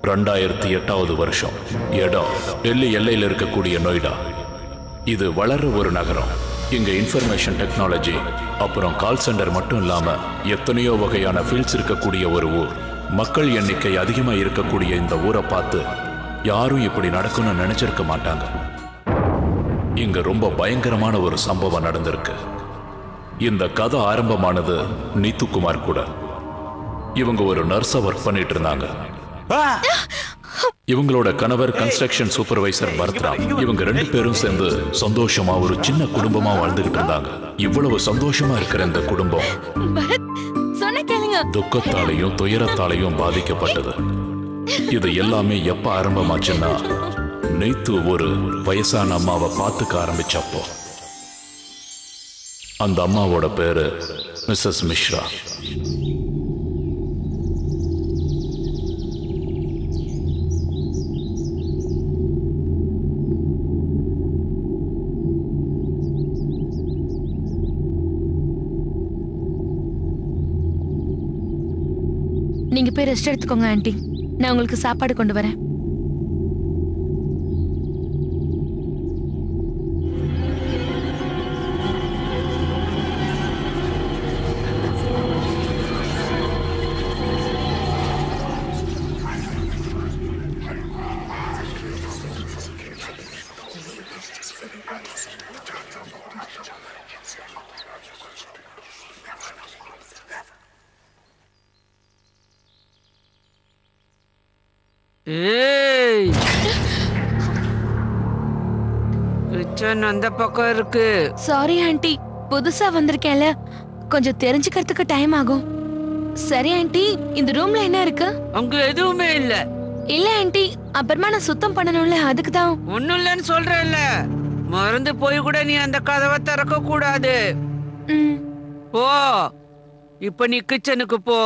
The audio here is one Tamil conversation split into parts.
2008வது வருஷம். இடம் டெல்லி எல்லையில் இருக்கக்கூடிய நொய்டா. இது வளர்ற ஒரு நகரம். இங்க இன்ஃபர்மேஷன் டெக்னாலஜி அப்புறம் கால் சென்டர் மட்டும் இல்லாம எத்தனையோ வகையான ஃபீல்ட்ஸ் இருக்கக்கூடிய ஒரு ஊர். மக்கள் எண்ணிக்கை அதிகமா இருக்கக்கூடிய இந்த ஊரை பார்த்து யாரும் இப்படி நடக்கும்னு நினைச்சிருக்க மாட்டாங்க. இங்க ரொம்ப பயங்கரமான ஒரு சம்பவம் நடந்திருக்கு. இந்த கதை ஆரம்பமானது நீத்துக்குமார் கூட. இவங்க ஒரு நர்ஸா ஒர்க் பண்ணிட்டு இருந்தாங்க. இவங்களோட கணவர் கன்ஸ்ட்ரக்ஷன் சூப்பர்வைசர் பரத்ராம். இவங்க 2 பேரும் சேர்ந்து சந்தோஷமா ஒரு சின்ன குடும்பமா வாழ்ந்துகிட்டு இருந்தாங்க. இவ்வளவு சந்தோஷமா இருக்கிற இந்த குடும்பம் துக்கத்தாலையும் துயரத்தாலையும் பாதிக்கப்பட்டது. இது எல்லாமே எப்ப ஆரம்பமாச்சுன்னா, நீத்து ஒரு வயசான அம்மாவை பார்த்துக்க ஆரம்பிச்சப்போ. அந்த அம்மாவோட பேரு மிஸ்ஸஸ் மிஸ்ரா. நீங்க போய் ரெஸ்ட் எடுத்துக்கோங்க ஆண்டி. நான் உங்களுக்கு சாப்பாடு கொண்டு வரேன். கிச்சன் அந்த பக்கம் இருக்கு. சாரி ஆண்டி, புதுசா வந்திருக்கேன்ல, கொஞ்சம் தெரிஞ்சுக்கிறதுக்கு டைம் ஆகும். சரி ஆண்டி, இந்த ரூம்ல என்ன இருக்கு? அங்க எதுவுமே இல்ல. இல்ல ஆண்டி, அப்புறமா நான் சுத்தம் பண்ணணும்ல, அதுக்கு தான். ஒண்ணும் இல்லன்னு சொல்றேன்ல. மறந்து போய் கூட நீ அந்த கதவை திறக்க கூடாது. போ, இப்ப நீ கிச்சனுக்கு போ.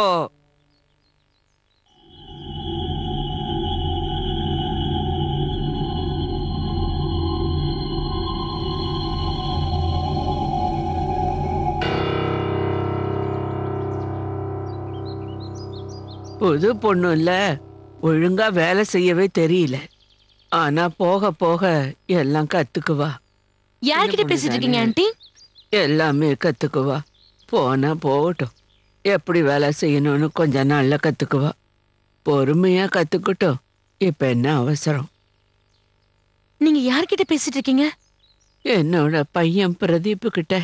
புது பொண்ணு இல்ல, ஒழுங்கா வேலை செய்யவே தெரியல. ஆனா போக போக எல்லாம் கத்துக்குவா. யார்கிட்ட பேசிட்டு இருக்கீங்க ஆண்டி? எல்லாமே கத்துக்குவா. போனா போகட்டும். எப்படி வேலை செய்யணும்னு கொஞ்ச நாள்ல கத்துக்குவா. பொறுமையா கத்துக்கிட்டோம். இப்ப என்ன அவசரம்? நீங்க யார்கிட்ட பேசிட்டு இருக்கீங்க? என்னோட பையன் பிரதீப் கிட்ட.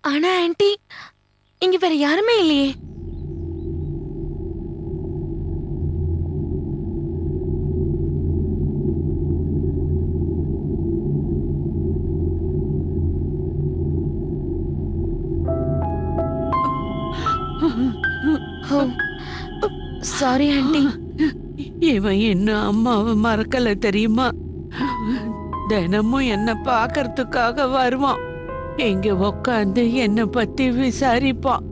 ஆனா ஆண்டி, இங்க வேற யாருமே இல்லையே. Sorry aunty. இவன் இன்னும் அம்மாவை மறக்கல தெரியுமா? தினமும் என்ன பாக்கறதுக்காக வருவான். இங்க உட்காந்து என்ன பத்தி விசாரிப்பான்.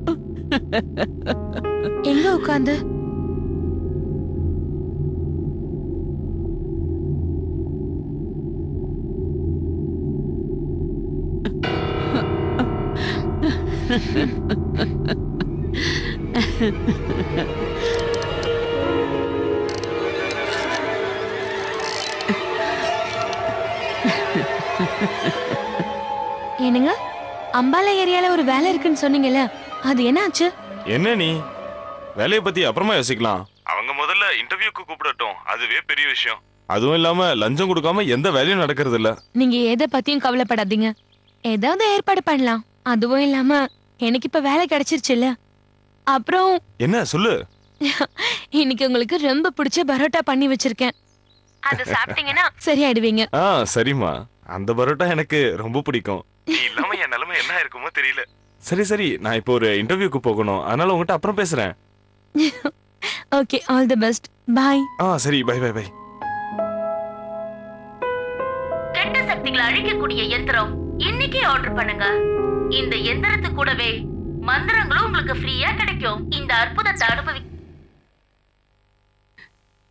எங்க உட்காந்து? என்னங்க, அம்பாலா ஏரியால ஒரு வேலை இருக்குன்னு சொன்னீங்கல்ல, அது என்ன ஆச்சு? என்ன நீ வேலையை பத்தி அப்புறமா யோசிக்கலாம். அவங்க முதல்ல இன்டர்வியூக்கு கூப்பிடட்டும், அதுவே பெரிய விஷயம். அதுவும் இல்லாம லஞ்சம் கொடுக்காம எந்த வேலையும் நடக்கிறது இல்ல. நீங்க எதை பத்தியும் கவலைப்படாதீங்க, ஏதாவது ஏற்பாடு பண்ணலாம். அதுவும் இல்லாம எனக்கு இப்ப வேலை கிடைச்சிருச்சுல்ல. அப்புறம் என்ன சொல்லு? இன்னைக்கு உங்களுக்கு ரொம்ப பிடிச்ச பரோட்டா பண்ணி வச்சிருக்கேன். அது சாப்பிட்டீங்கன்னா சரியாயிடுவீங்க. சரிம்மா, அந்த பரோட்டா எனக்கு ரொம்ப பிடிக்கும். நீ இல்லாம என் நிலைமை என்ன இருக்குமோ தெரியல. சரி சரி, நான் இப்போ ஒரு இன்டர்வியூக்கு போகணும், அதனால உங்ககிட்ட அப்புறம் பேசுறேன். Okay, all the best. Bye. சரி, பை பை பை. கெட்ட சக்திகளை அழிக்கக்கூடிய யந்திரம் இன்னைக்கே ஆர்டர் பண்ணுங்க. இந்த யந்திரத்து கூடவே மந்திரங்களும் உங்களுக்கு ஃப்ரீயா கிடைக்கும். இந்த அற்புதத்தை அனுபவி.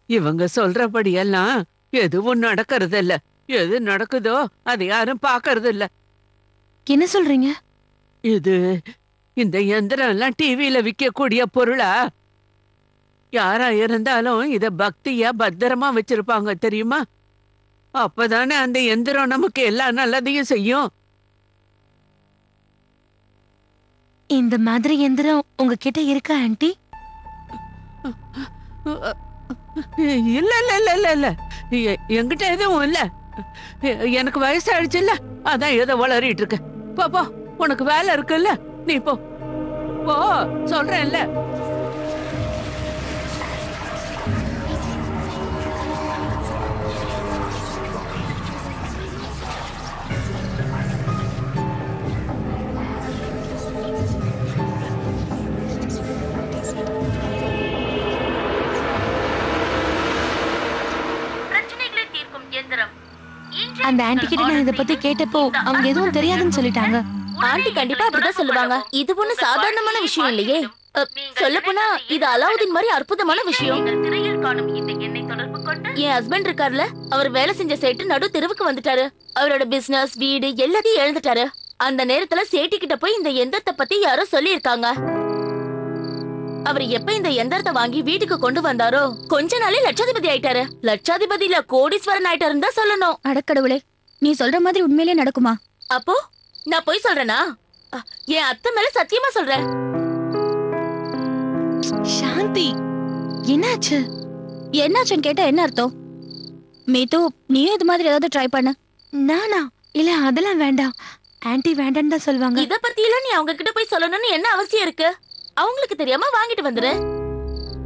இவங்க சொல்றபடியெல்லாம் எதுவும் நடக்கிறது இல்ல. எது நடக்குதோ அது யாரும் பாக்கறது இல்ல. என்ன சொல்றீங்க? இது இந்த யந்திரம் எல்லாம் டிவியில விற்கக்கூடிய பொருளா? யாரா இருந்தாலும் இத பக்தியா பத்திரமா வச்சிருப்பாங்க தெரியுமா? அப்பதானே அந்த எந்திரம் நமக்கு எல்லா நல்லதையும் செய்யும். இந்த மாதிரி எந்திரம் உங்ககிட்ட இருக்கா ஆண்டி? இல்ல இல்ல இல்ல இல்ல இல்ல, என்கிட்ட எதுவும் இல்ல. எனக்கு வயசாயிடுச்சு இல்ல, அதான் ஏதோ வளரிட்டு இருக்க. போ போ, உனக்கு வேலை இருக்குல்ல, நீ போ போ சொல்றேன்ல. அந்த ஆண்டி கிட்ட நான் இத பத்தி கேட்டப்போ அவங்க எதுவும் தெரியாதுன்னு சொல்லிட்டாங்க. ஆண்டி கண்டிப்பா அப்படிதான் சொல்லுவாங்க. இது ஒண்ணு சாதாரணமான விஷயம் இல்லையே. சொல்லப்போனா இது அலாவுதீன் மாதிரி அற்புதமான விஷயம். என் ஹஸ்பண்ட் இருக்காருல, அவர் வேலை செஞ்ச சேட்டு நடு தெருவுக்கு வந்துட்டாரு. அவரோட பிசினஸ், வீடு எல்லாத்தையும் இழந்துட்டாரு. அந்த நேரத்துல சேட்டி கிட்ட போய் இந்த எந்திரத்தை பத்தி யாரோ சொல்லி இருக்காங்க. அவர் எப்ப இந்த எந்திரத்தை வாங்கி வீட்டுக்கு கொண்டு வந்தாரோ கொஞ்ச நாளே லட்சாதிபதி ஆயிட்டாரு. லட்சாதிபதி இல்ல, கோடீஸ்வரன் ஆயிட்டாருன்னு தான் சொல்லணும். அடக்கடவுளே, நீ சொல்ற மாதிரி உண்மையிலே நடக்குமா? அப்போ நான் போய் சொல்றேனா? என் அத்தை மேல சத்தியமா சொல்றேன். சாந்தி, என்னாச்சு? என்னாச்சுன்னு கேட்டா என்ன அர்த்தம்? மீது, நீயும் இது மாதிரி ஏதாவது ட்ரை பண்ண? நானா? இல்ல அதெல்லாம் வேண்டாம், ஆன்டி வேண்டான்னு தான் சொல்லுவாங்க. இத பத்தி எல்லாம் நீ அவங்க கிட்ட போய் சொல்லணும்னு என்ன அவசியம் இருக்கு? அவங்களுக்கு தெரியாம வாங்கிட்டு வந்துரு.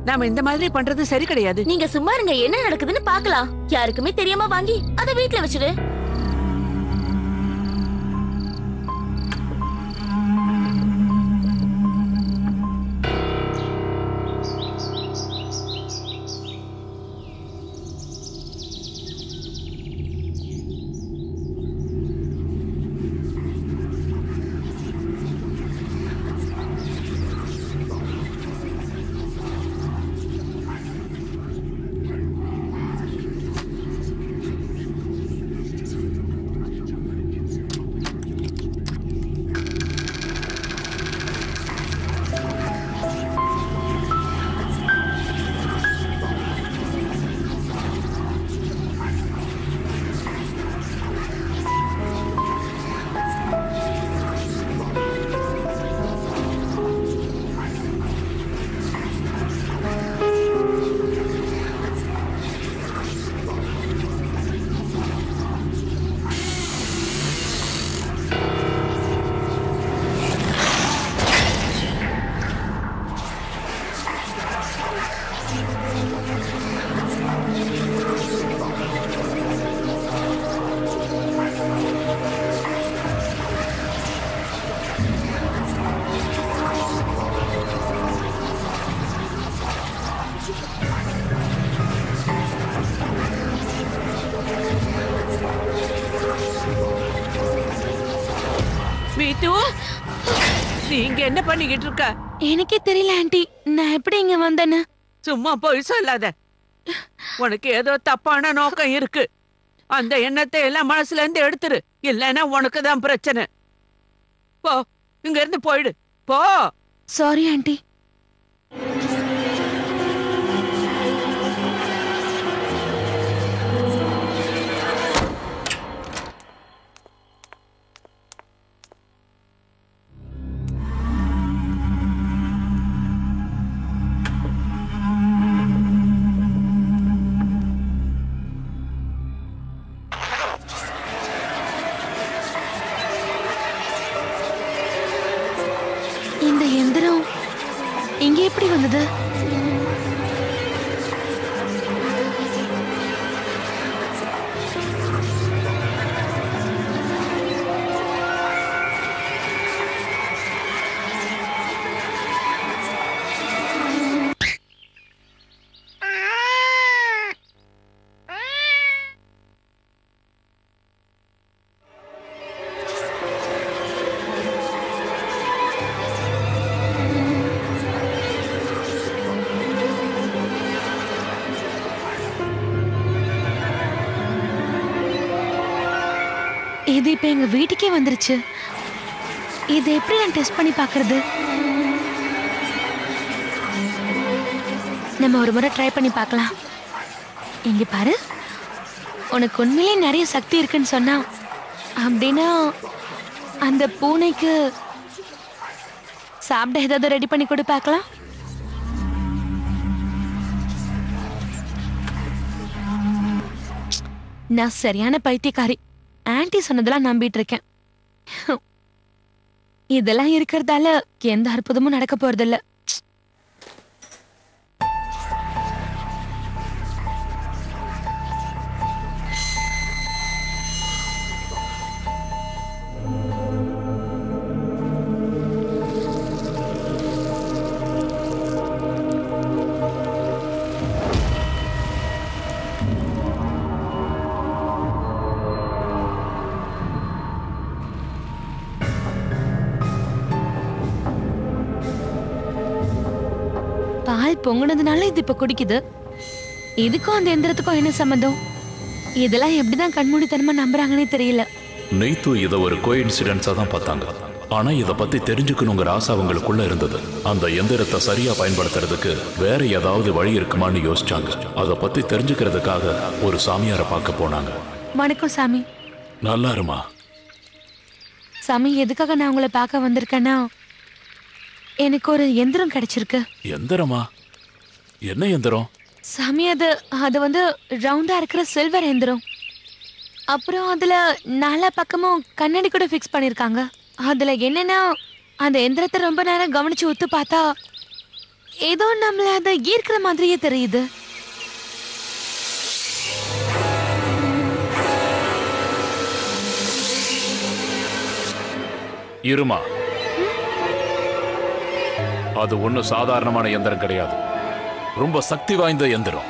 நாம இந்த மாதிரி பண்றது சரி கிடையாது. நீங்க சும்மா இருங்க, என்ன நடக்குதுன்னு பாக்கலாம். யாருக்குமே தெரியாம வாங்கி அத வீட்ல வச்சிரு. மீது, நீங்க என்ன பண்ணிக்கிட்டு இருக்க? எனக்கே தெரியல ஆன்டி, நான் எப்படி இங்க வந்தேன்னு. சும்மா போய் சொல்லாத. உனக்கு ஏதோ தப்பான நோக்கம் இருக்கு. அந்த எண்ணத்தை எல்லாம் மனசுல இருந்து எடுத்துரு, இல்லைன்னா உனக்கு தான் பிரச்சனை. போ, இங்க இருந்து போயிடு, போ. Sorry anti. இந்த எந்திரம் இங்க எப்படி வந்தது? இது இப்ப எங்க வீட்டுக்கே வந்துருச்சு. இது எப்படி நான் டெஸ்ட் பண்ணி பாக்குறது? நம்ம ஒரு முறை ட்ரை பண்ணி பார்க்கலாம். இங்க பாரு, உனக்கு உண்மையிலே நிறைய சக்தி இருக்குன்னு சொன்னா அப்படின்னா அந்த பூனைக்கு சாப்பிட ஏதாவது ரெடி பண்ணி கொடு பார்க்கலாம். நான் சரியான பைத்தியக்காரி. ஆன்ட்டி சொன்னதெல்லாம் நம்பிட்டு இருக்கேன். இதெல்லாம் இருக்கிறதால எந்த அற்புதமும் நடக்க போறதில்ல. பால் பொங்குனதுனால இது இப்ப குடிக்குது. இதுக்கும் அந்த எந்திரத்துக்கும் என்ன சம்பந்தம்? இதெல்லாம் எப்படிதான் கண்மூடித்தனமா நம்புறாங்கன்னே தெரியல. நீத்து இதை ஒரு கோஇன்சிடென்ஸா தான் பார்த்தாங்க. ஆனா இதை பத்தி தெரிஞ்சுக்கணுங்கிற ஆசை அவங்களுக்குள்ள இருந்தது. அந்த எந்திரத்தை சரியா பயன்படுத்துறதுக்கு வேற ஏதாவது வழி இருக்குமான்னு யோசிச்சாங்க. அதை பத்தி தெரிஞ்சுக்கிறதுக்காக ஒரு சாமியாரை பார்க்க போனாங்க. வணக்கம் சாமி. நல்லா இருமா. சாமி, எதுக்காக நான் உங்களை பார்க்க வந்திருக்கேன்னா, எனக்கு ஒரு எந்திரம் கிடைச்சிருக்கு. எந்திரமா? என்ன எந்திரம்? சாமி, அது வந்து ரவுண்டா இருக்கிற சில்வர் எந்திரம். அப்புறம் அதுல நாலா பக்கமும் கண்ணாடி கூட ஃபிக்ஸ் பண்ணிருக்காங்க. அதுல என்னன்னா, அந்த எந்திரத்தை ரொம்ப நேரம் கவனிச்சு ஒத்து பார்த்தா ஏதோ நம்மள அதை ஈர்க்கிற மாதிரியே தெரியுது. இருமா, அது ஒன்னும் சாதாரணமான எந்திரம் கிடையாது. ரொம்ப சக்தி வாய்ந்த எந்திரம்.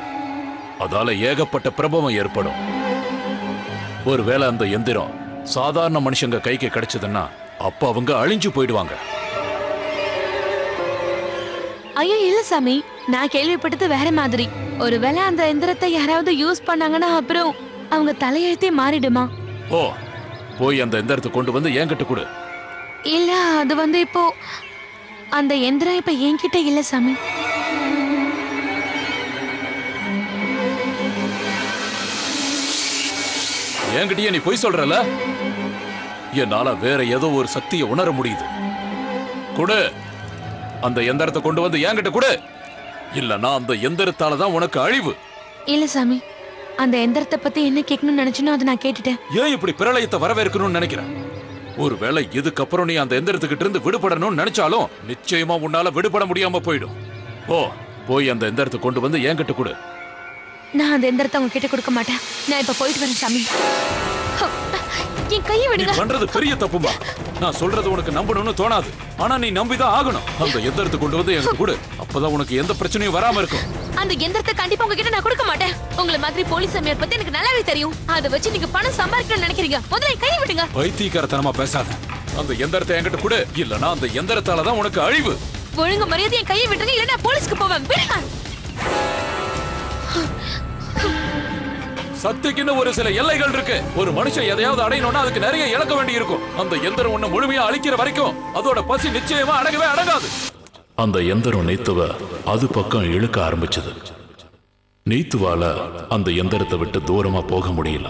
அதால ஏகப்பட்ட பிரபவம் ஏற்படும். ஒருவேளை அந்த எந்திரம் சாதாரண மனுஷங்க கைக்கு கிடைச்சதுன்னா அப்ப அவங்க அழிஞ்சு போயிடுவாங்க. ஐயோ இல்ல சாமி, நான் கேள்விப்பட்டது வேற மாதிரி. ஒருவேளை அந்த எந்திரத்தை யாராவது யூஸ் பண்ணாங்கன்னா அப்புறம் அவங்க தலையெழுத்தே மாறிடுமா? ஓ, போய் அந்த எந்திரத்தை கொண்டு வந்து என்கிட்ட கொடு. இல்ல, அது வந்து இப்போ அந்த எந்திரம் இப்ப என்கிட்ட இல்ல சாமி. என்கிட்டயே நீ பொய் சொல்றல? என்னால வேற ஏதோ ஒரு சக்தியை உணர முடியுது. கொடு, அந்த எந்திரத்தை கொண்டு வந்து என்கிட்ட கொடு. இல்லனா அந்த எந்திரத்தால தான் உனக்கு அழிவு. இல்ல சாமி, அந்த எந்திரத்தை பத்தி என்ன கேட்கணும்னு நினைச்சனோ அதை நான் கேட்டுட்டேன். ஏன் இப்படி பிரளயத்தை வரவேற்கணும்னு நினைக்கிறேன்? ஒருவேளை இதுக்கப்புறம் நீ அந்த எந்திரத்துக்கிட்ட இருந்து விடுபடணும்னு நினைச்சாலும் நிச்சயமா உன்னால விடுபட முடியாம போயிடும். ஓ, போய் அந்த எந்திரத்தை கொண்டு வந்து என்கிட்ட கொடு. நான் அந்த எந்திரத்தை உங்க கிட்ட கொடுக்க மாட்டேன். நான் இப்ப போயிட்டு வரேன் சாமி. என் கையை நீ விடுங்க. பண்றது பெரிய தப்புமா. நான் சொல்றது உனக்கு நம்பணும்னு தோணாது. ஆனா நீ நம்பிதான் ஆகணும். அந்த எந்திரத்தை கொண்டு வந்து என்கிட்ட கொடு. அப்பதான் உனக்கு எந்த பிரச்சனையும் வராம இருக்கும். அந்த எந்திரத்தை கண்டிப்பா உங்ககிட்ட நான் கொடுக்க மாட்டேன். உங்களை மாதிரி போலீஸ் சாமியார் பத்தி எனக்கு நல்லாவே தெரியும். அதை வச்சு நீங்க பணம் சம்பாதிக்கணும்னு நினைக்கிறீங்க. முதல்ல என் கையை விடுங்க. பைத்தியக்காரத்தனமா பேசாத. அந்த எந்திரத்தை என்கிட்ட கொடு. இல்லனா அந்த எந்திரத்தால தான் உனக்கு அழிவு. ஒழுங்கு மரியாதை என் கையை விட்டுருங்க, இல்ல நான் போலீஸ்க்கு போவேன். விடுங்க. சக்திக்குன்னு ஒரு சில எல்லைகள் இருக்கு. ஒரு மனுஷன் எதையாவது அடையணும்னா அதுக்கு நிறைய இழக்க வேண்டி இருக்கும். அந்த எந்திரம் உன்னை முழுமையா அழிக்கிற வரைக்கும் அதோட பசி நிச்சயமா அடங்கவே அடங்காது. அந்த எந்திரம் நீத்துவ அது பக்கம் இழுக்க ஆரம்பிச்சது. நீத்துவால அந்த எந்திரத்தை விட்டு தூரமா போக முடியல.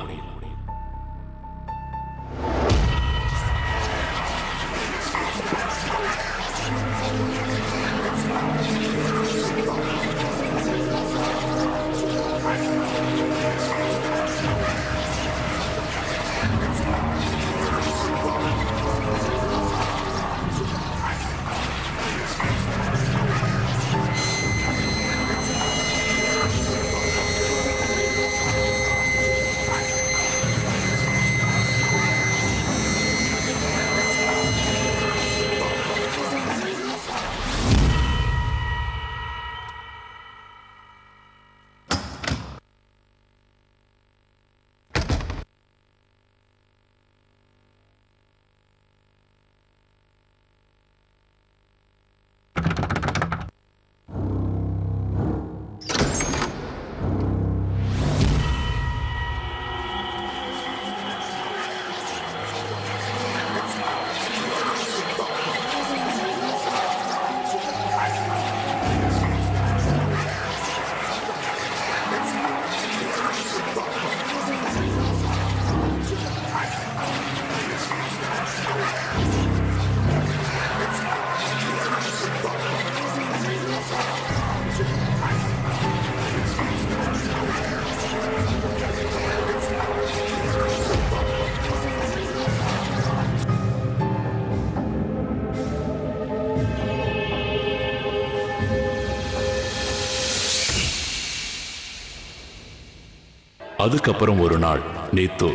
அதுக்கப்புறம் ஒரு நாள் நீத்து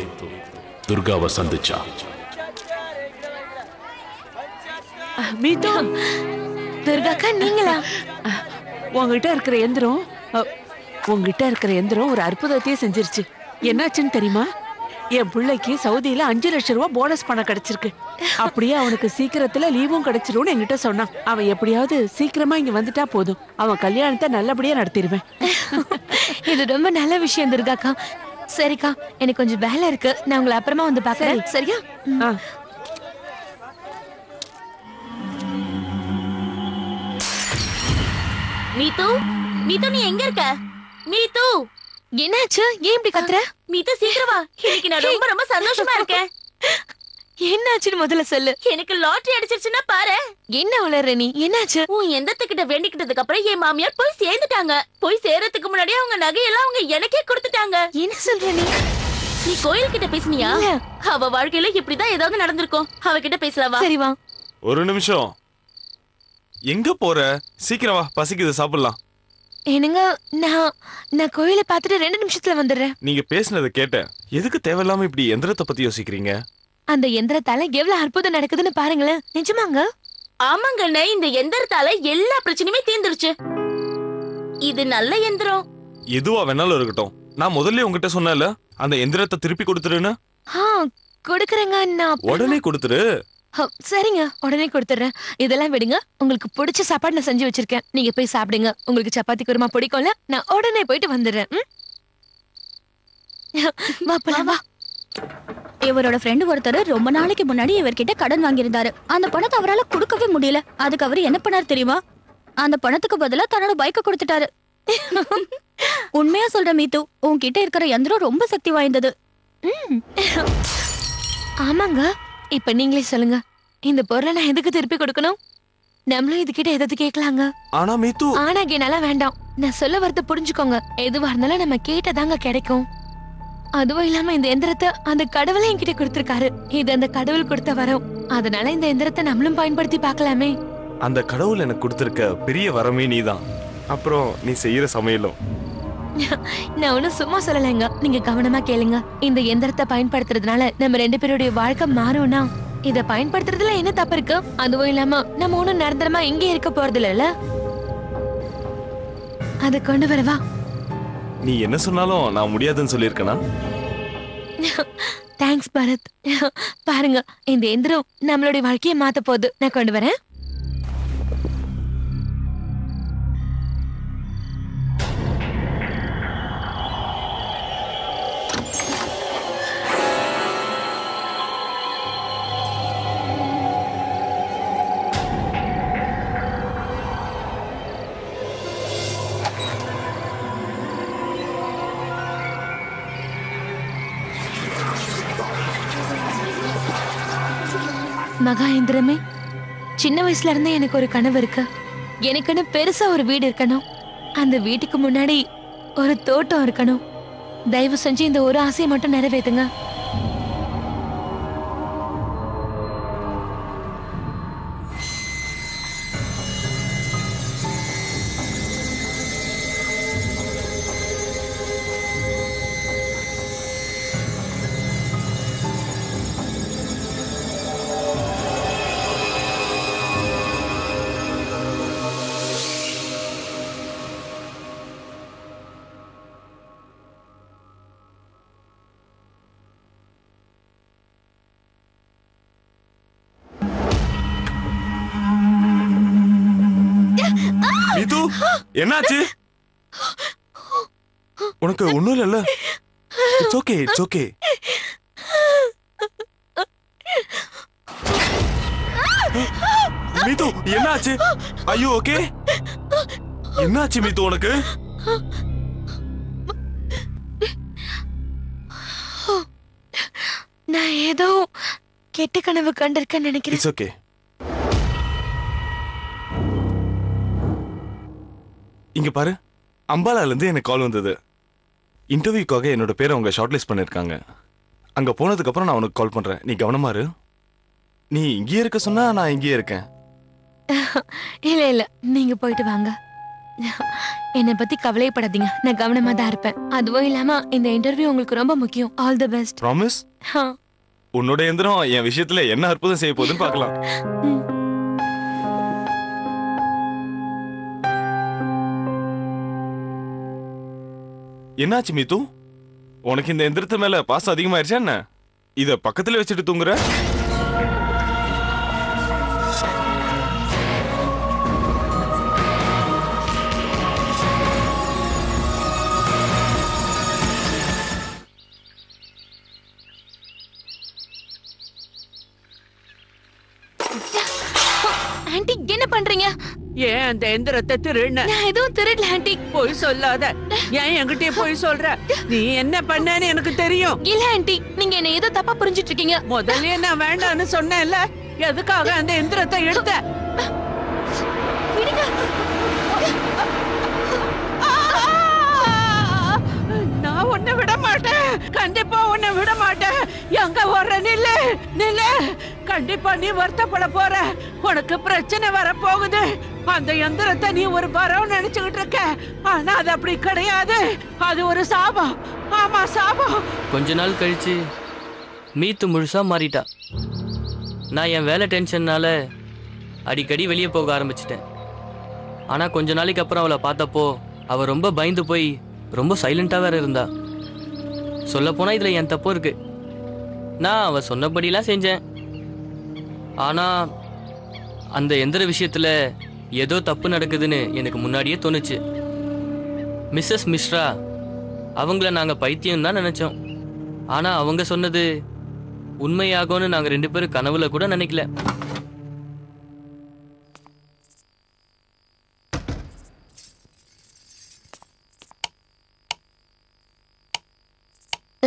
துர்காவை சந்திச்சா. மீது, துர்காக்கா நீங்களா? உங்ககிட்ட இருக்கிற எந்திரம் ஒரு அற்புதத்தையே செஞ்சிருச்சு. என்னாச்சுன்னு தெரியுமா? என் பிள்ளைக்கு சவுதியில 5 லட்சம் ரூபாய் போனஸ் பணம் கிடைச்சிருக்கு. அப்படியே அவனுக்கு சீக்கிரத்துல லீவும் கிடைச்சிரும்னு என்கிட்ட சொன்னான். அவன் எப்படியாவது சீக்கிரமா இங்க வந்துட்டா போதும், அவன் கல்யாணத்தை நல்லபடியா நடத்திடுவேன். இது ரொம்ப நல்ல விஷயம் துர்காக்கா. சரிக்கா, எனக்கு கொஞ்சம் வேலை இருக்கு, நான் உங்களை அப்புறமா வந்து பாக்குறேன். சரியா? மீது, மீது நீ எங்க இருக்க? மீது, என்னாச்சு? ஏன் இப்படி கத்துற? மீது சீக்கிரம் வா, இன்னைக்கு நான் ரொம்ப ரொம்ப சந்தோஷமா இருக்கேன். என்னாச்சுன்னு முதல்ல சொல்லு. எனக்கு லாட்டரி அடிச்சிருச்சுன்னா பாரு. என்ன உளற நீ? என்னாச்சு? உன் எந்தத்துக்கிட்ட வேண்டிக்கிட்டதுக்கு அப்புறம் என் மாமியார் போய் சேர்ந்துட்டாங்க. போய் சேரத்துக்கு முன்னாடியே அவங்க நகையெல்லாம் அவங்க எனக்கே கொடுத்துட்டாங்க. என்ன சொல்ற நீ? நீ கோயில் கிட்ட பேசுனியா? அவ வாழ்க்கையில இப்படிதான் ஏதாவது நடந்திருக்கும். அவகிட்ட பேசலாவா? சரி வா. ஒரு நிமிஷம், எங்க போற? சீக்கிரம் வா, பசிக்குது, சாப்பிடலாம். என்னங்க, நான் கோயிலை பார்த்துட்டு 2 நிமிஷத்துல வந்துடுறேன். நீங்க பேசுனதை கேட்டேன். எதுக்கு தேவையில்லாம இப்படி எந்திரத்தை பத்தி யோசிக்கிறீங்க? அந்த எந்திரத்தால எவ்வளவு அற்புதம் நடக்குதுன்னு பாருங்களேன். நிஜமாங்க? ஆமாங்கண்ணே, இந்த எந்திரத்தால எல்லா பிரச்சனையுமே தீர்ந்துருச்சு. இது நல்ல எந்திரம். எதுவா வேணாலும் இருக்கட்டும், நான் முதல்ல உங்ககிட்ட சொன்னேன்ல அந்த எந்திரத்தை திருப்பி கொடுத்துருன்னு. கொடுக்குறேங்க. நான் உடனே கொடுத்துரு. சரிங்க, உடனே கொடுத்துறேன். இதெல்லாம் விடுங்க, உங்களுக்கு பிடிச்ச சாப்பாடு நான் செஞ்சு வச்சிருக்கேன். நீங்க போய் சாப்பிடுங்க. உங்களுக்கு சப்பாத்தி குருமா பிடிக்கும்ல? நான் உடனே போயிட்டு வந்துடுறேன். வா போலாம், வா. இவரோட ஃப்ரெண்டு ஒருத்தர் ரொம்ப நாளைக்கு முன்னாடி இவர்கிட்ட கடன் வாங்கியிருந்தாரு. அந்த பணத்தை அவரால் கொடுக்கவே முடியல. அதுக்கு அவர் என்ன பண்ணாரு தெரியுமா? அந்த பணத்துக்கு பதிலா தன்னோட பைக்கை கொடுத்துட்டாரு. உண்மையா சொல்ற மீது, உன்கிட்ட இருக்கிற யந்திரம் ரொம்ப சக்தி வாய்ந்தது. ஆமாங்க. இப்ப நீங்களே சொல்லுங்க, இந்த பொருளை நான் எதுக்கு திருப்பி கொடுக்கணும்? நம்மளும் இதுகிட்ட எதாவது கேட்கலாங்க. ஆனா மீது, ஆனா கேனாலாம் வேண்டாம். நான் சொல்ல வரத புரிஞ்சுக்கோங்க. எதுவா இருந்தாலும் நம்ம கேட்டதாங்க கிடைக்கும். அதுவும் இல்லாம இந்த எந்திரத்தை அந்த கடவுளை என்கிட்ட கொடுத்திருக்காரு. இது அந்த கடவுள் கொடுத்த வரம். அதனால இந்த எந்திரத்தை நம்மளும் பயன்படுத்தி பார்க்கலாமே. அந்த கடவுள் எனக்கு கொடுத்திருக்க பெரிய வரமே நீதான். அப்புறம் நீ செய்யற சமையலும். நான் ஒன்னும் சும்மா சொல்லலைங்க, நீங்க கவனமா கேளுங்க. இந்த எந்திரத்தை பயன்படுத்துறதுனால நம்ம 2 பேருடைய வாழ்க்கை மாறும்னா இத பயன்படுத்துறதுல என்ன தப்பு இருக்கு? அதுவும் இல்லாம நம்ம ஒண்ணும் நிரந்தரமா எங்கே இருக்க போறது இல்ல. அதை கொண்டு வரவா? நீ என்ன சொன்னாலும் நான் முடியாதுன்னு சொல்லியிருக்கேனா? தேங்க்ஸ் பரத். பாருங்க, இந்த எந்திரம் நம்மளுடைய வாழ்க்கையை மாத்த போகுது. நான் கொண்டு வரேன். மகா எந்திரமே, சின்ன வயசுல இருந்தே எனக்கு ஒரு கனவு இருக்கு. எனக்குன்னு பெருசா ஒரு வீடு இருக்கணும். அந்த வீட்டுக்கு முன்னாடி ஒரு தோட்டம் இருக்கணும். தயவு செஞ்சு இந்த ஒரு ஆசையை மட்டும் நிறைவேத்துங்க. மீது, என்னாச்சு? உனக்கு ஒண்ணும் இல்ல? It's okay, it's okay. மீது, என்னாச்சு? ஐயோ, ஓகே. என்னாச்சு மீது உனக்கு? நான் ஏதோ கெட்ட கனவு கண்டிருக்கேன்னு நினைக்கிறேன். It's okay. இங்க பாரு, அம்பாலால இருந்து எனக்கு கால் வந்தது. இன்டர்வியூக்காக என்னோட பேரை அவங்க ஷார்ட் லிஸ்ட் பண்ணிருக்காங்க. அங்க போனதுக்கு அப்புறம் நான் உனக்கு கால் பண்றேன். நீ கவனமா இரு. நீ இங்கேயே இருக்க சொன்னா நான் இங்கேயே இருக்கேன். இல்ல இல்ல, நீங்க போயிட்டு வாங்க. என்னை பத்தி கவலைப்படாதீங்க, நான் கவனமா தான் இருப்பேன். அதுவும் இல்லாம இந்த இன்டர்வியூ உங்களுக்கு ரொம்ப முக்கியம். All the best. ப்ராமிஸ்? உன்னோட எந்திரம் என் விஷயத்துல என்ன அற்புதம் செய்ய போகுதுன்னு பார்க்கலாம். என்னாச்சு மீத்து? உனக்கு இந்த எந்திரத்து மேல பாசம் அதிகமாயிருச்சா என்ன? இத பக்கத்துல வச்சுட்டு தூங்குற? ஆன்ட்டி என்ன பண்றீங்க? ஏன் அந்த எந்திரத்தை திருடுன? நான் எதுவும் திருடல ஆன்ட்டி. போய் சொல்லாத. ஏன் என்கிட்டயே போய் சொல்ற? நீ என்ன பண்ணேன்னு எனக்கு தெரியும். இல்ல ஆன்ட்டி, நீங்க என்ன ஏதோ தப்பா புரிஞ்சிட்டு இருக்கீங்க. முதல்ல நான் வேண்டான்னு சொன்னேன்ல, எதுக்காக அந்த எந்திரத்தை எடுத்த? நான் உன்னை விட மாட்டேன், கண்டிப்பா உன்னை விட மாட்டேன். எங்க வர்ற? நில்லு நில்லு. கண்டிப்பா நீ வருத்தப்பட போற. உனக்கு பிரச்சனை வர போகுது. அந்த எந்திரத்தை நீ ஒரு வரம் நினைச்சுக்கிட்டு இருக்க, ஆனா அது அப்படி கிடையாது. அது ஒரு சாபம். ஆமா, சாபம். கொஞ்ச நாள் கழிச்சு மீத்து முழுசா மாறிட்டா. நான் என் வேலை டென்ஷன்னால அடிக்கடி வெளியே போக ஆரம்பிச்சிட்டேன். ஆனா கொஞ்ச நாளைக்கு அப்புறம் அவளை பார்த்தப்போ அவ ரொம்ப பயந்து போய் ரொம்ப சைலண்டா வேற இருந்தா. சொல்ல போனா இதுல என் தப்பு இருக்கு. நான் அவ சொன்னபடிலாம் செஞ்சேன். ஆனா அந்த எந்திர விஷயத்துல ஏதோ தப்பு நடக்குதுன்னு எனக்கு முன்னாடியே தோணுச்சு. மிஸ்ஸஸ் மிஸ்ரா அவங்கள நாங்க பைத்தியம் தான் நினைச்சோம். ஆனா அவங்க சொன்னது உண்மையாகும்னு நாங்க 2 பேரும் கனவுல கூட நினைக்கல.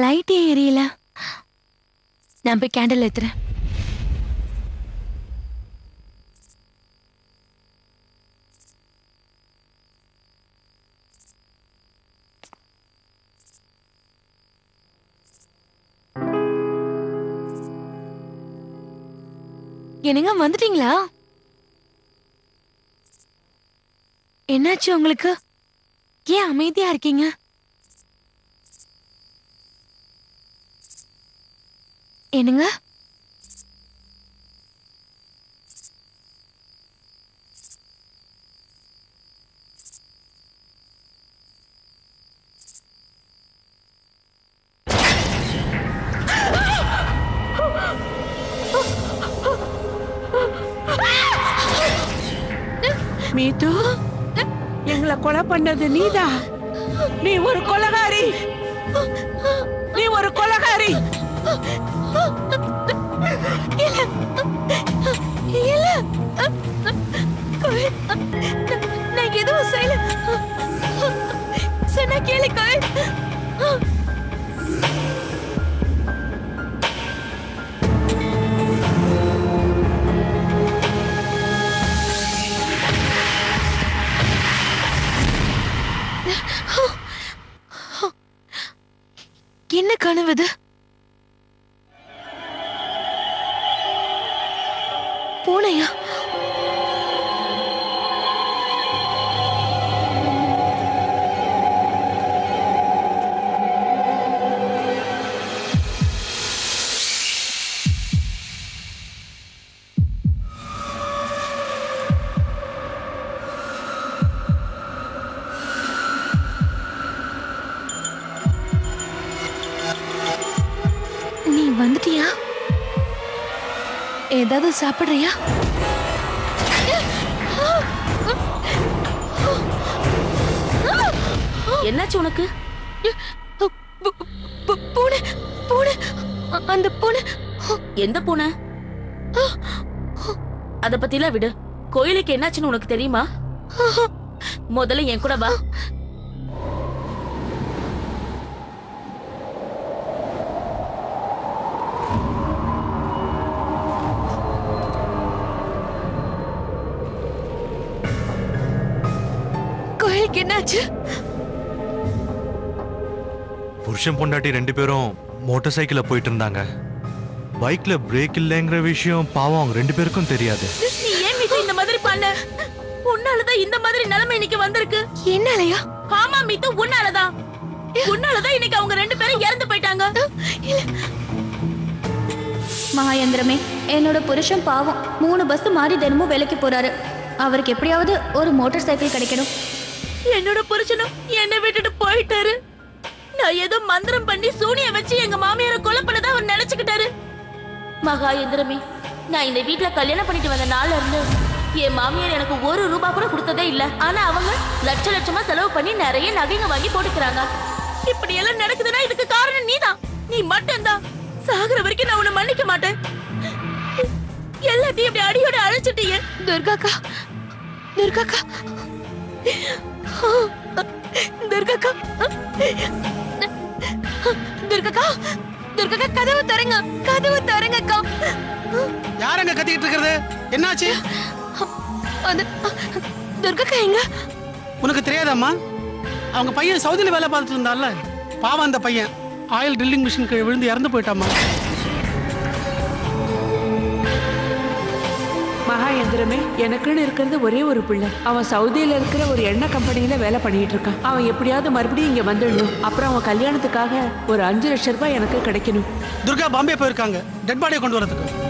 லைட் எரியல. நான் போய் கேண்டில் ஏத்துறேன். என்னங்க வந்துட்டீங்களா? என்னாச்சு உங்களுக்கு? ஏன் அமைதியா இருக்கீங்க? என்னங்க? மீது, எங்களை கொலை பண்ணது நீதான். நீ ஒரு கொலைகாரி. நீ ஒரு கொலைகாரி. நான் எதுவும் செய்யல. சொன்ன கேளு கோயில். என்ன கனவு இது? பூனையா? நீ வந்துட்டியா? ஏதாவது சாப்பிடுறியா? என்னாச்சு உனக்கு? பூனை பூனை. அந்த பூனை. எந்த பூனை? அத பத்திலாம் விடு. கோயிலுக்கு என்னாச்சுன்னு உனக்கு தெரியுமா? முதல்ல என் கூட வா. கோயிலுக்கு என்னாச்சு? புருஷன் பொண்டாட்டி 2 பேரும் மோட்டார் சைக்கிள்ல போயிட்டு இருந்தாங்க. பைக்ல பிரேக் இல்லைங்கிற விஷயம் பாவம் அவங்க 2 பேருக்கும் தெரியாது. நீ ஏன் மீது இந்த மாதிரி பண்ண? உன்னாலதான் தான் இந்த மாதிரி நிலைமை இன்னைக்கு வந்திருக்கு. என்னாலயா? ஆமா மீத்து, உன்னாலதான். உன்னாலதான் இன்னைக்கு அவங்க 2 பேரும் இறந்து போயிட்டாங்க. மகாயந்திரமே, என்னோட புருஷன் பாவம் 3 பஸ் மாறி தினமும் வேலைக்கு போறாரு. அவருக்கு எப்படியாவது ஒரு மோட்டார் சைக்கிள் கிடைக்கணும். என்னோட புருஷனும் என்னை விட்டுட்டு போயிட்டாரு. நான் ஏதோ மந்திரம் பண்ணி சூனிய வச்சு எங்க மாமியாரை கொலை பண்ணதா அவர் நினைச்சுக்கிட்டாரு. மகாயந்திரமே, நான் இந்த வீட்டுல கல்யாணம் பண்ணிட்டு வந்த நாள்ல இருந்து என் மாமியார் எனக்கு 1 ரூபா கூட கொடுத்ததே இல்ல. ஆனா அவங்க லட்சமா செலவு பண்ணி நிறைய நகைங்க வாங்கி போட்டுக்கிறாங்க. இப்படி எல்லாம் நடக்குதுன்னா இதுக்கு காரணம் நீதான். நீ மட்டும்தான். சாகுற வரைக்கும் நான் உன்னை மன்னிக்க மாட்டேன். எல்லாத்தையும் இப்படி அடியோட அழைச்சிட்டீங்க. துர்காக்கா, துர்காக்கா, துர்காக்கா, துர்காக்கா, துர்காக்கா, கதவு தரங்க, கதவு தரங்கக்கா. யாரங்க கத்திக்கிட்டு இருக்கிறது? என்னாச்சு? அது துர்காக்கா எங்க? உனக்கு தெரியாதாம்மா? அவங்க பையன் சவுதியில வேலை பார்த்துட்டு இருந்தான்ல, பாவம் அந்த பையன் ஆயில் ட்ரில்லிங் மிஷின் கீழே விழுந்து இறந்து போயிட்டாமா. மகாயந்திரமே, எனக்குன்னு இருக்கிறது ஒரே ஒரு பிள்ளை. அவன் சவுதியில இருக்கிற ஒரு எண்ணெய் கம்பெனியில வேலை பண்ணிட்டு இருக்கான். அவன் எப்படியாவது மறுபடியும் இங்க வந்துடணும். அப்புறம் அவன் கல்யாணத்துக்காக ஒரு 5 லட்சம் ரூபாய் எனக்கு கிடைக்கணும். துர்கா பாம்பே போயிருக்காங்க டெட் பாடியை கொண்டு வரதுக்கு.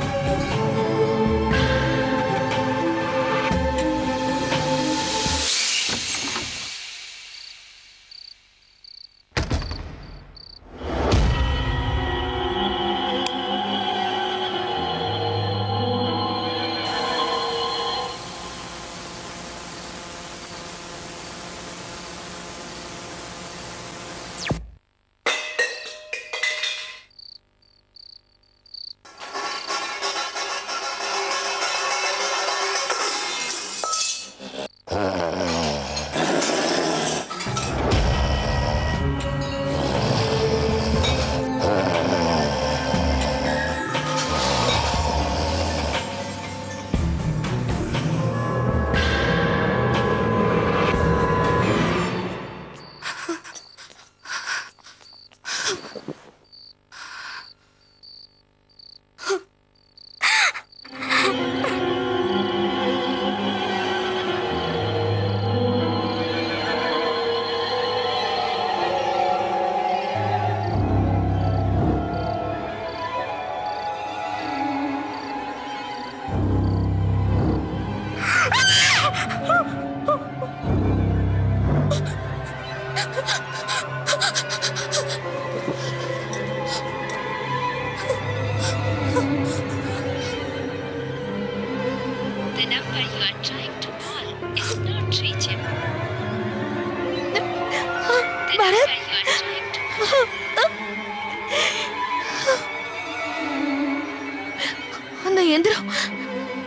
அந்த எந்திரம்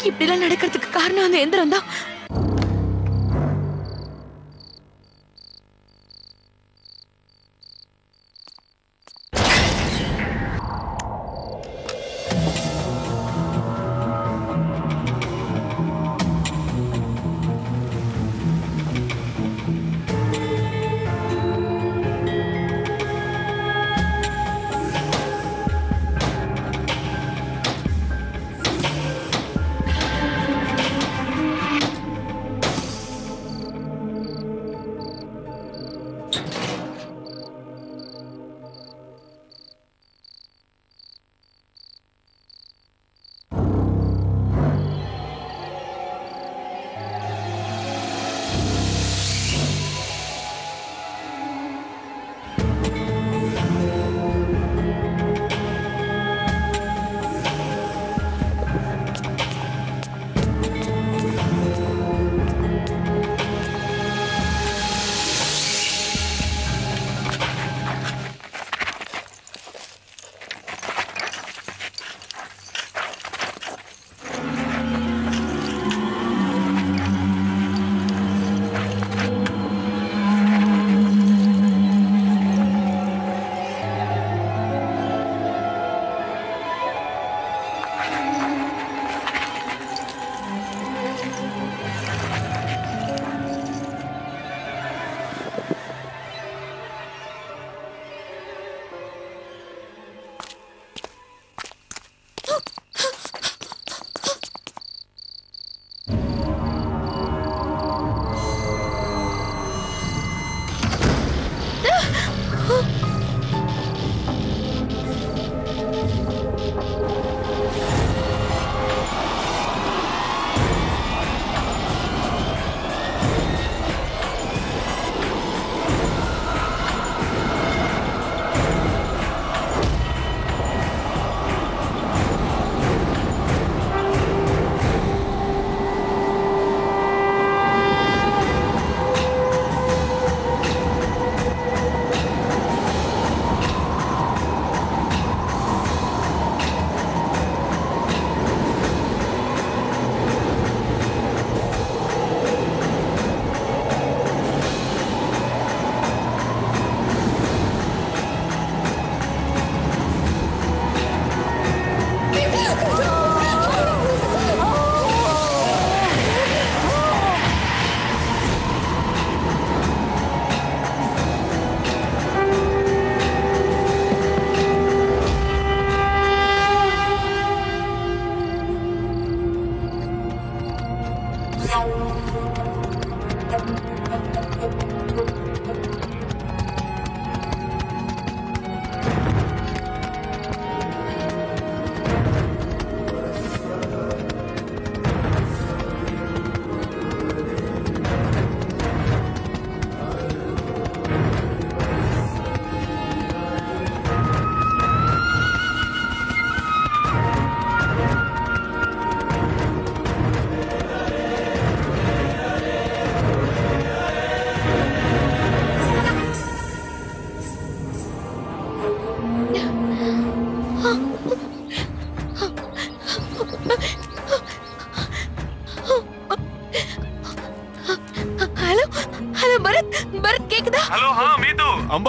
இப்படிலாம் நடக்கிறதுக்கு காரணம் அந்த எந்திரம் தான்.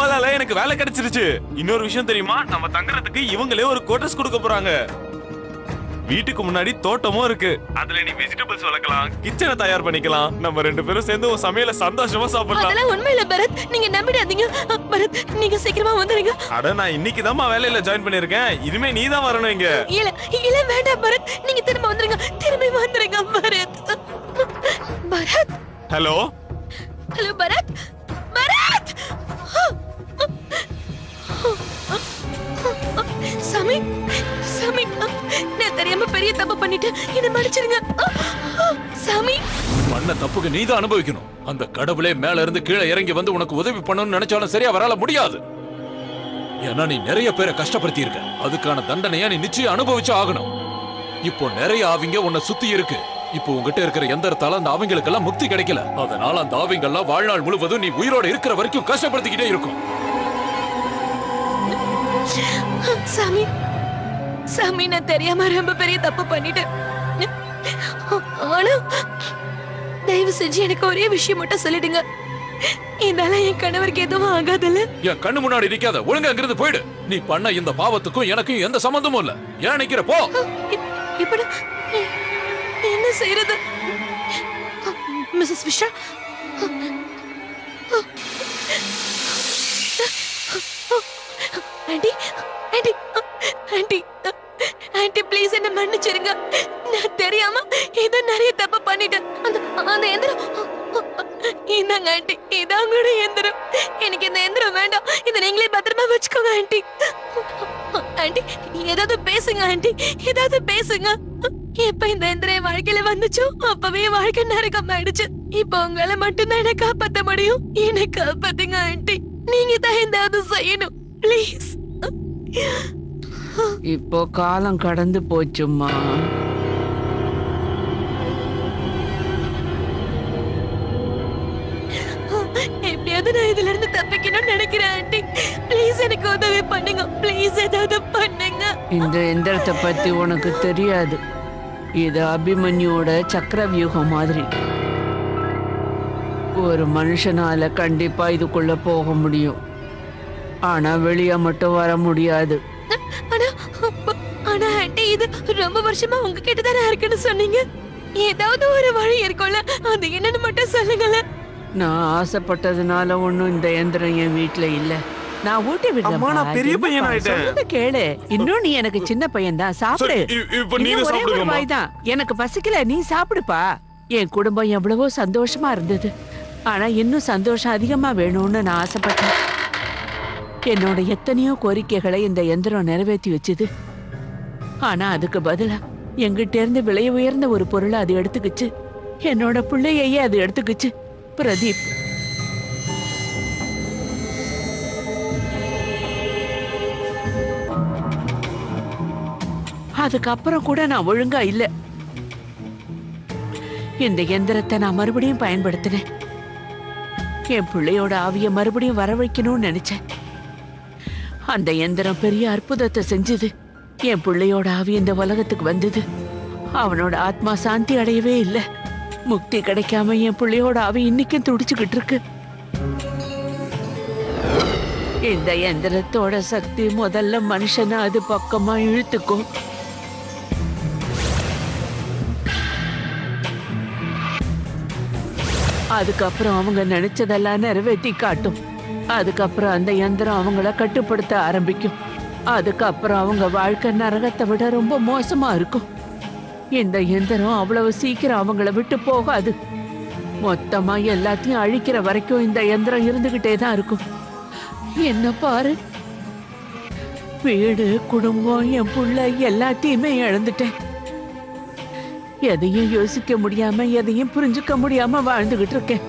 அம்பாலால எனக்கு வேலை கிடைச்சிருச்சு. இன்னொரு விஷயம் தெரியுமா, நம்ம தங்குறதுக்கு இவங்களே ஒரு குவார்டர்ஸ் கொடுக்க போறாங்க. வீட்டுக்கு முன்னாடி தோட்டமும் இருக்கு. அதுல நீ வெஜிடபிள்ஸ் வளர்க்கலாம், கிச்சனை தயார் பண்ணிக்கலாம். நம்ம 2 பேரும் சேர்ந்து ஒரு சமையல சந்தோஷமா சாப்பிடலாம். அதெல்லாம் உண்மை இல்ல பரத், நீங்க நம்பிடாதீங்க. பரத், நீங்க சீக்கிரமா வந்துருங்க. அட நான் இன்னைக்கு தான் வேலையில ஜாயின் பண்ணிருக்கேன். இனிமே நீ தான் வரணும் இங்க. இல்ல இல்ல வேண்டாம் பரத், நீங்க திரும்ப வந்துருங்க. திரும்ப வந்துருங்க பரத். பரத். Hello hello Bharath. பரத். சாமி சாமி, நான் தெரியாம பெரிய தப்பு பண்ணிட்டேன், என்ன மன்னிச்சிருங்க சாமி. பண்ண தப்புக்கு நீ தான் அனுபவிக்கணும். அந்த கடவுளே மேல இருந்து கீழே இறங்கி வந்து உனக்கு உதவி பண்ணணும்னு நினைச்சாலும் சரியா வரால முடியாது. ஏன்னா நீ நிறைய பேரை கஷ்டப்படுத்தி இருக்க. அதுக்கான தண்டனையா நீ நிச்சயம் அனுபவிச்சு ஆகணும். இப்போ நிறைய ஆவிங்க உன்னை சுத்தி இருக்கு. இப்போ உங்ககிட்ட இருக்கிற எந்திரத்தால அந்த ஆவிங்களுக்கெல்லாம் முக்தி கிடைக்கல. அதனால அந்த ஆவிங்கெல்லாம் வாழ்நாள் முழுவதும் நீ உயிரோட இருக்கிற வரைக்கும் கஷ்டப்படுத்திக்கிட்டே இருக்கும். சாமி சாமி, நான் தெரியாம ரொம்ப பெரிய தப்பு பண்ணிட்டேன். ஆனா தயவு செஞ்சு எனக்கு ஒரே விஷயம் மட்டும் சொல்லிடுங்க. இதனால என் கணவருக்கு எதுவும் ஆகாதுல்ல? என் கண்ணு முன்னாடி நிக்காத, ஒழுங்கா அங்கிருந்து போயிடு. நீ பண்ண இந்த பாவத்துக்கும் எனக்கும் எந்த சம்பந்தமும் இல்ல. ஏன் நிக்கிற? போ. இப்ப என்ன செய்யறது? Mrs Fisher, aunty aunty aunty aunty please என்ன மன்னிச்சிருங்க. நான் தெரியாம ஏதோ நிறைய தப்பு பண்ணிட்டேன். அந்த எந்திரம் இந்தாங்க ஆண்டி, இதான் உங்களோட எந்திரம். எனக்கு இந்த எந்திரம் வேண்டாம், இதை நீங்களே பத்திரமா வச்சுக்கோங்க ஆண்டி. ஆண்டி ஏதாவது பேசுங்க ஆண்டி, ஏதாவது பேசுங்க. எப்ப இந்த எந்திரம் என் வாழ்க்கையில வந்துச்சோ அப்பவே வாழ்க்கை நரகம் ஆயிடுச்சு. இப்ப உங்களால மட்டும்தான் என்ன காப்பாத்த முடியும். என்னை காப்பாத்துங்க ஆண்டி, நீங்க தான் ஏதாவது செய்யணும் ப்ளீஸ். இப்போ காலம் கடந்து போச்சும்மா. எப்படியாவது நான் இதுல இருந்து தப்பிக்கணும்னு நினைக்கிறேன் ஆண்டி. ப்ளீஸ் எனக்கு உதவி பண்ணுங்க, ப்ளீஸ் ஏதாவது பண்ணுங்க. இந்த எந்திரத்தை பத்தி உனக்கு தெரியாது. இது அபிமன்யோட சக்கர வியூகம் மாதிரி. ஒரு மனுஷனால கண்டிப்பா இதுக்குள்ள போக முடியும், ஆனா வெளியே மட்டும் வர முடியாது. ஆனா ஆண்டி, இது ரொம்ப வருஷமா உங்ககிட்ட தானே இருக்குன்னு சொன்னீங்க. ஏதாவது ஒரு வழி இருக்கும்ல, அது என்னன்னு மட்டும் சொல்லுங்களேன். நான் ஆசைப்பட்டதுனால ஒண்ணும் இந்த எந்திரம் என் வீட்டுல இல்ல. நான் ஊட்டி அம்மா, நான் பெரிய பையன் ஆயிட்டேன். விடுறேன். கேளு, இன்னும் நீ எனக்கு சின்ன பையன் தான். சாப்பிடு. இப்போ நீங்க சாப்பிடுங்க. தான் எனக்கு பசிக்கல, நீ சாப்பிடுப்பா. என் குடும்பம் எவ்வளவோ சந்தோஷமா இருந்தது, ஆனா இன்னும் சந்தோஷம் அதிகமா வேணும்னு நான் ஆசைப்பட்டேன். என்னோட எத்தனையோ கோரிக்கைகளை இந்த எந்திரம் நிறைவேற்றி வச்சுது. ஆனா அதுக்கு பதிலா எங்கிட்ட இருந்து விலை உயர்ந்த ஒரு பொருளை அது எடுத்துக்கிச்சு. என்னோட பிள்ளையே அது எடுத்துக்கிச்சு. பிரதீப். அதுக்கப்புறம் கூட நான் ஒழுங்கா இல்ல. இந்த எந்திரத்தை நான் மறுபடியும் பயன்படுத்தினேன். என் பிள்ளையோட ஆவிய மறுபடியும் வரவைக்கணும்னு நினைச்சேன். அந்த எந்திரம் பெரிய அற்புதத்தை செஞ்சது. என் பிள்ளையோட ஆவி இந்த உலகத்துக்கு வந்தது. அவனோட ஆத்மா சாந்தி அடையவே இல்லை. முக்தி கிடைக்காம என் பிள்ளையோட ஆவி இன்னைக்கும் துடிச்சுக்கிட்டு இருக்கு. இந்த எந்திரத்தோட சக்தி முதல்ல மனுஷனை அது பக்கமா இழுத்துக்கும். அதுக்கப்புறம் அவங்க நினைச்சதெல்லாம் நிறைவேற்றி காட்டும். அதுக்கப்புறம் அந்த யந்திரம் அவங்கள கட்டுப்படுத்த ஆரம்பிக்கும். அதுக்கப்புறம் அவங்க வாழ்க்கை நரகத்தை விட ரொம்ப மோசமா இருக்கும். இந்த யந்திரம் அவ்வளவு சீக்கிரம் அவங்கள விட்டு போகாது. மொத்தமா எல்லாத்தையும் அழிக்கிற வரைக்கும் இந்த யந்திரம் இருந்துகிட்டே தான் இருக்கும். என்ன பாரு, வீடு, குடும்பம், என் புள்ள எல்லாத்தையுமே இழந்துட்டேன். எதையும் யோசிக்க முடியாம, எதையும் புரிஞ்சுக்க முடியாம வாழ்ந்துகிட்டு இருக்கேன்.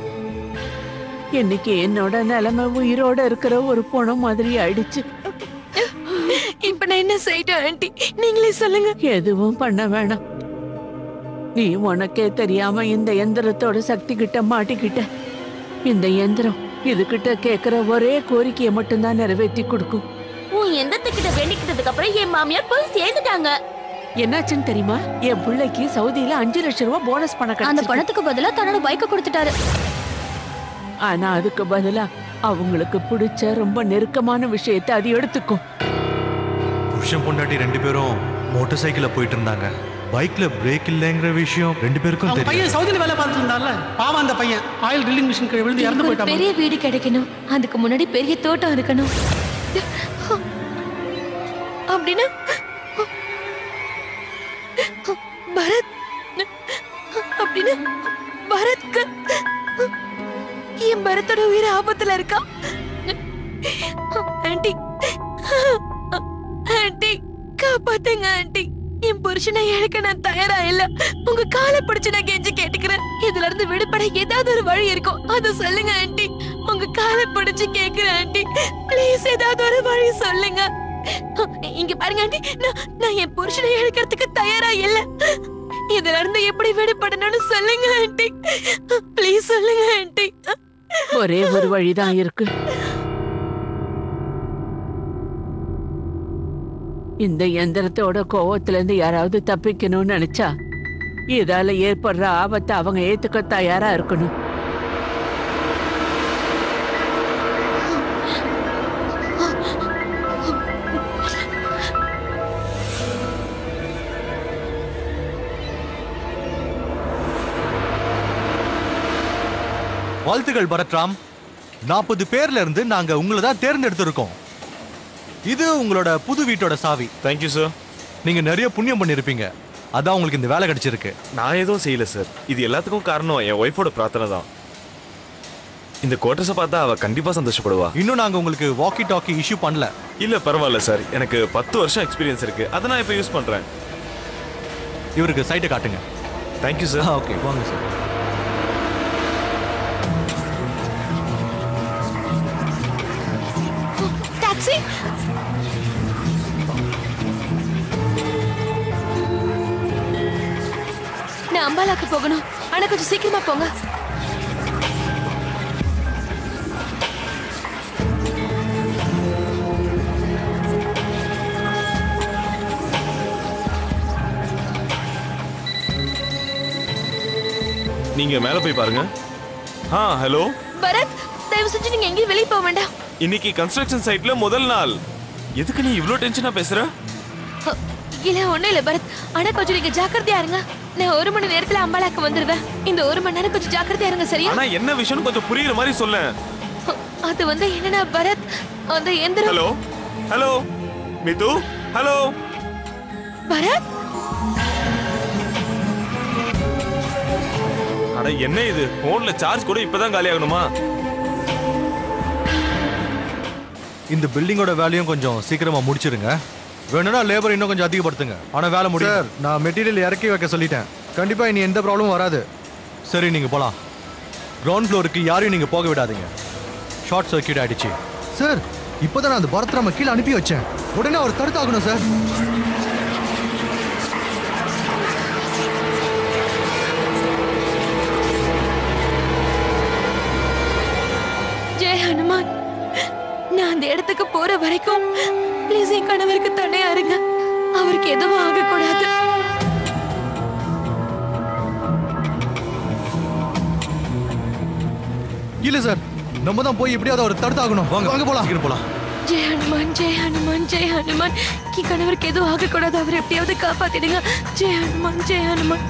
இன்னைக்கு என்னோட நிலைமை உயிரோட இருக்கிற ஒரு பொணம் மாதிரி ஆயிடுச்சு. இப்ப நான் என்ன செய்யட்டும் ஆண்டி, நீங்களே சொல்லுங்க. எதுவும் பண்ண வேணாம். நீ உனக்கே தெரியாம இந்த எந்திரத்தோட சக்தி கிட்ட மாட்டிக்கிட்ட. இந்த எந்திரம் இதுகிட்ட கேக்குற ஒரே கோரிக்கையை மட்டும்தான் நிறைவேற்றி கொடுக்கும். உன் எந்திரத்துக்கிட்ட வேண்டிக்கிட்டதுக்கு அப்புறம் என் மாமியார் போய் சேர்ந்துட்டாங்க. என்னாச்சுன்னு தெரியுமா? என் பிள்ளைக்கு சவுதியில 5 லட்சம் ரூபாய் போனஸ் பணம் அந்த கிடைச்சிருக்கு. பணத்துக்கு பதிலா தன்னோட பைக்கை கொடுத்துட்டாரு. ஆனா அதுக்கு பதிலா அவங்களுக்கு பிடிச்ச ரொம்ப நெருக்கமான விஷயத்தை அது எடுத்துக்கும். புருஷன் பொண்டாட்டி 2 பேரும் மோட்டார் சைக்கிள்ல போயிட்டு இருந்தாங்க. பைக்ல பிரேக் இல்லைங்கிற விஷயம் 2 பேருக்கும் அவங்க தெரியும். பையன் சவுதியில வேலை பார்த்துட்டு இருந்தால, பாவம் அந்த பையன் ஆயில் ட்ரில்லிங் மிஷின் கீழே விழுந்து இறந்து ஒரு போயிட்டான். பெரிய வீடு கிடைக்கணும், அதுக்கு முன்னாடி பெரிய தோட்டம் இருக்கணும். அப்படின்னு பரத் அப்படின்னு பரத்க்கு என் பரத்தோட உயிர் ஆபத்துல இருக்கா. ஆண்டி ஆண்டி காப்பாத்துங்க ஆண்டி. என் புருஷனை இழக்க நான் தயாரா இல்ல. உங்க காலை பிடிச்சு நான் கெஞ்சி கேட்டுக்கிறேன். இதுல இருந்து விடுபட ஏதாவது ஒரு வழி இருக்கும், அத சொல்லுங்க ஆண்டி. உங்க காலை பிடிச்சு கேக்குறேன் ஆண்டி, ப்ளீஸ் ஏதாவது ஒரு வழி சொல்லுங்க. இங்க பாருங்க ஆண்டி, நான் என் புருஷனை இழக்கிறதுக்கு தயாரா இல்ல. இதுல இருந்து எப்படி விடுபடணும்னு சொல்லுங்க ஆண்டி, ப்ளீஸ் சொல்லுங்க ஆண்டி. ஒரே ஒரு வழிதான் இருக்கு. இந்த எந்திரத்தோட கோவத்துல இருந்து யாராவது தப்பிக்கணும்னு நினைச்சா இதால ஏற்படுற ஆபத்தை அவங்க ஏத்துக்க தயாரா இருக்கணும். வாழ்த்துக்கள் பரத்ராம். 40 பேர்ல இருந்து நாங்க உங்களை தான் தேர்ந்தெடுத்திருக்கோம். இது உங்களோட புது வீட்டோட சாவி. Thank you sir. நீங்க நிறைய புண்ணியம் பண்ணிருப்பீங்க, அதான் உங்களுக்கு இந்த வேலை கிடைச்சிருக்கு. நான் எதுவும் செய்யல சார். இது எல்லாத்துக்கும் காரணம் என் ஒய்ஃபோட பிரார்த்தனை தான். இந்த குவார்டர்ஸை பார்த்தா அவ கண்டிப்பா சந்தோஷப்படுவா. இன்னும் நாங்க உங்களுக்கு வாக்கி டாக்கி இஷ்யூ பண்ணல. இல்ல பரவாயில்ல சார், எனக்கு 10 வருஷம் எக்ஸ்பீரியன்ஸ் இருக்கு, அதை நான் இப்ப யூஸ் பண்றேன். இவருக்கு சைட்டை காட்டுங்க. Thank you sir. ஓகே வாங்க சார். டாக்ஸி. நான் அம்பாலாக்கு போகணும், ஆனா கொஞ்சம் சீக்கிரமா போங்க. நீங்க மேல போய் பாருங்க. ஹலோ பரத், தயவு செஞ்சு நீங்க எங்கேயும் வெளியே போக வேண்டாம். இன்னைக்கு கன்ஸ்ட்ரக்ஷன் சைட்ல முதல் நாள். எதுக்கு நீ இவ்ளோ டென்ஷனா பேசுற? இல்ல ஒண்ணும் இல்ல பரத், ஆனா கொஞ்சம் நீங்க ஜாக்கிரதையா இருங்க. நான் 1 மணி நேரத்துல அம்பாலாக்கு வந்துருவேன். இந்த 1 மணி நேரம் கொஞ்சம் ஜாக்கிரதையா இருங்க, சரியா? ஆனா என்ன விஷயம் கொஞ்சம் புரியுற மாதிரி சொல்ல. அது வந்து என்னன்னா பரத், அந்த எந்திரம். Hello hello Mithu, hello Bharath. அட என்ன இது, போன்ல சார்ஜ் கூட இப்பதான் காலி ஆகணுமா? இந்த பில்டிங்கோட வேலையும் கொஞ்சம் சீக்கிரமா முடிச்சிருங்க. வேணும்னா லேபர் இன்னும் கொஞ்சம் அதிகப்படுத்துங்க, ஆனா வேலை முடியும். சார், நான் மெட்டீரியல் இறக்கி வைக்க சொல்லிட்டேன். கண்டிப்பா இனி எந்த ப்ராப்ளமும் வராது. சரி, நீங்க போலாம். கிரவுண்ட் ஃப்ளோருக்கு யாரையும் நீங்க போக விடாதீங்க. ஷார்ட் சர்க்கியூட் ஆயிடுச்சு. சார், இப்போதான் நான் அந்த பரத்ராம கீழே அனுப்பி வச்சேன். உடனே அவர் தடுத்தாகணும் சார். ஜெய் ஹனுமான், நான் அந்த இடத்துக்கு போற வரைக்கும் ப்ளீஸ் என் கணவருக்கு தடையா இருங்க. அவருக்கு எதுவும் ஆகக்கூடாது. இல்ல சார், நம்ம தான் போய் எப்படியாவது அவர் தடுத்தாகணும். வாங்க வாங்க போலாம், சீக்கிரம் போலாம். ஜெய் ஹனுமான், ஜெய் ஹனுமான், ஜெய் ஹனுமான். என் கணவருக்கு எதுவும் ஆகக்கூடாது, அவர் எப்படியாவது காப்பாத்திடுங்க. ஜெய் ஹனுமான், ஜெய் ஹனுமான்.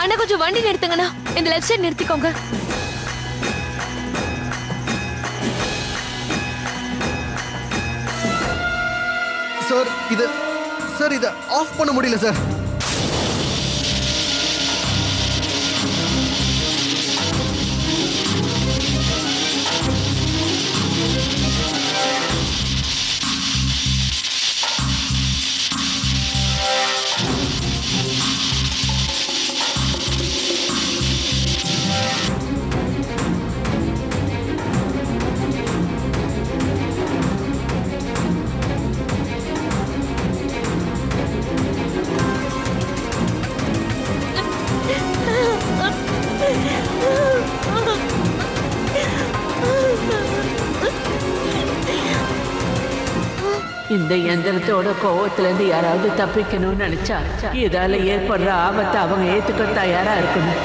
அண்ணா கொஞ்சம் வண்டி நிறுத்துங்கண்ணா, இந்த லெஃப்ட் சைடு நிறுத்திக்கோங்க. சார், இத ஆஃப் பண்ண முடியல சார். இந்த எந்திரத்தோட கோவத்துல இருந்து யாராவது தப்பிக்கணும்னு நினைச்சா இதால ஏற்படுற ஆபத்தை அவங்க ஏத்துக்க தயாரா இருக்கணும்.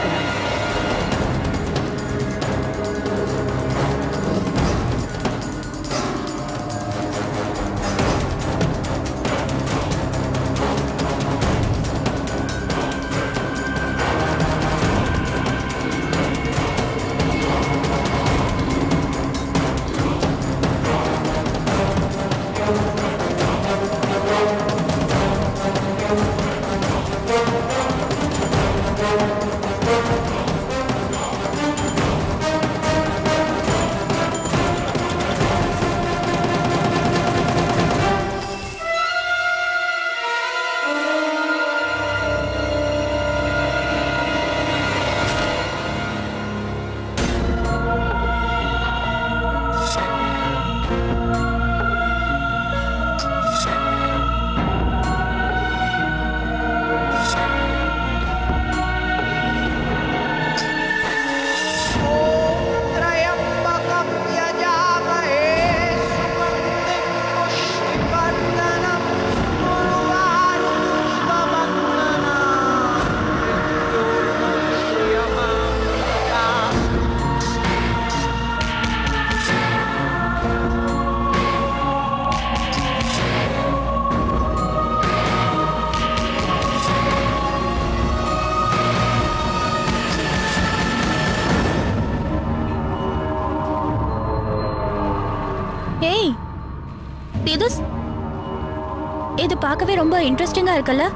இது பார்க்கவே ரொம்ப இன்ட்ரெஸ்டிங்கா இருக்குல்ல?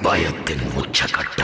பயத்தின் உச்சகட்டம்.